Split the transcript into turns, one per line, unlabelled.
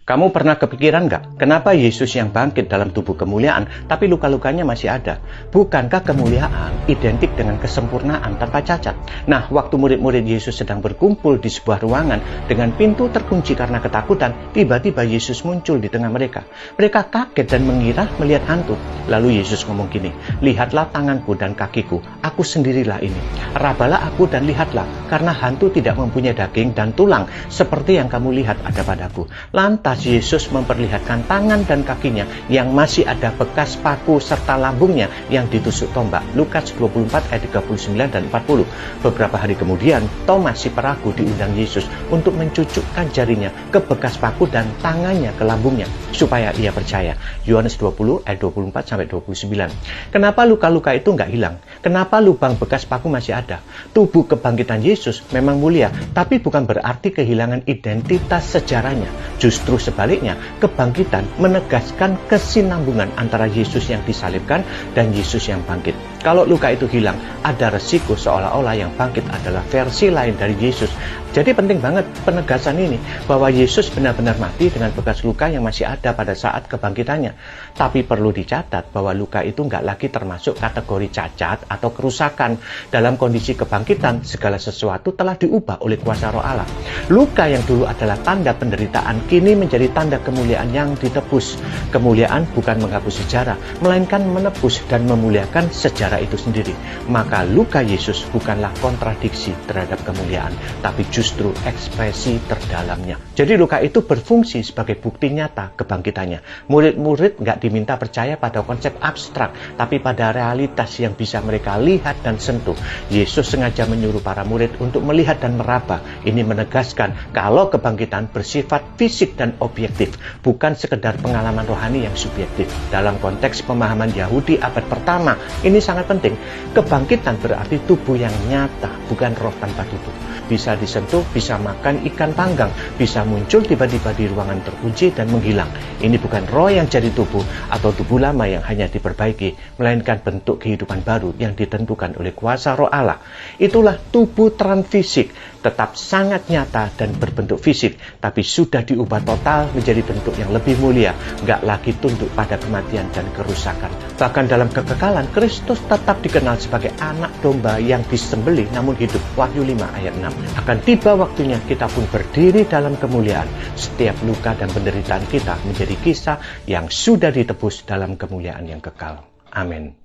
Kamu pernah kepikiran nggak, kenapa Yesus yang bangkit dalam tubuh kemuliaan, tapi luka-lukanya masih ada? Bukankah kemuliaan identik dengan kesempurnaan tanpa cacat? Nah, waktu murid-murid Yesus sedang berkumpul di sebuah ruangan dengan pintu terkunci karena ketakutan, tiba-tiba Yesus muncul di tengah mereka. Mereka kaget dan mengira melihat hantu. Lalu Yesus ngomong gini, "Lihatlah tanganku dan kakiku, aku sendirilah ini. Rabalah aku dan lihatlah, karena hantu tidak mempunyai daging dan tulang, seperti yang kamu lihat ada padaku." Lantas Yesus memperlihatkan tangan dan kakinya yang masih ada bekas paku serta lambungnya yang ditusuk tombak. Lukas 24 ayat 39 dan 40. Beberapa hari kemudian, Thomas si peragu diundang Yesus untuk mencucukkan jarinya ke bekas paku dan tangannya ke lambungnya supaya ia percaya. Yohanes 20 ayat 24 sampai 29. Kenapa luka-luka itu nggak hilang? Kenapa lubang bekas paku masih ada? Tubuh kebangkitan Yesus memang mulia, tapi bukan berarti kehilangan identitas sejarahnya. Justru sebaliknya, kebangkitan menegaskan kesinambungan antara Yesus yang disalibkan dan Yesus yang bangkit. Kalau luka itu hilang, ada resiko seolah-olah yang bangkit adalah versi lain dari Yesus. Jadi penting banget penegasan ini, bahwa Yesus benar-benar mati dengan bekas luka yang masih ada pada saat kebangkitannya. Tapi perlu dicatat bahwa luka itu nggak lagi termasuk kategori cacat atau kerusakan. Dalam kondisi kebangkitan, segala sesuatu telah diubah oleh kuasa Roh Allah. Luka yang dulu adalah tanda penderitaan, kini menjadi tanda kemuliaan yang ditebus. Kemuliaan bukan menghapus sejarah, melainkan menebus dan memuliakan sejarah itu sendiri. Maka luka Yesus bukanlah kontradiksi terhadap kemuliaan, tapi justru ekspresi terdalamnya. Jadi luka itu berfungsi sebagai bukti nyata kebangkitannya. Murid-murid nggak diminta percaya pada konsep abstrak, tapi pada realitas yang bisa mereka lihat dan sentuh. Yesus sengaja menyuruh para murid untuk melihat dan meraba. Ini menegaskan kalau kebangkitan bersifat fisik dan objektif, bukan sekedar pengalaman rohani yang subjektif. Dalam konteks pemahaman Yahudi abad pertama, ini sangat penting. Kebangkitan berarti tubuh yang nyata, bukan roh tanpa tubuh. Bisa disentuh, bisa makan ikan panggang, bisa muncul tiba-tiba di ruangan terkunci dan menghilang. Ini bukan roh yang jadi tubuh atau tubuh lama yang hanya diperbaiki, melainkan bentuk kehidupan baru yang ditentukan oleh kuasa Roh Allah. Itulah tubuh transfisik, tetap sangat nyata dan berbentuk fisik, tapi sudah diubah total menjadi bentuk yang lebih mulia, nggak lagi tunduk pada kematian dan kerusakan. Bahkan dalam kekekalan, Kristus tetap dikenal sebagai anak domba yang disembelih namun hidup. Wahyu 5 ayat 6. Akan tiba waktunya kita pun berdiri dalam kemuliaan. Setiap luka dan penderitaan kita menjadi kisah yang sudah ditebus dalam kemuliaan yang kekal. Amin.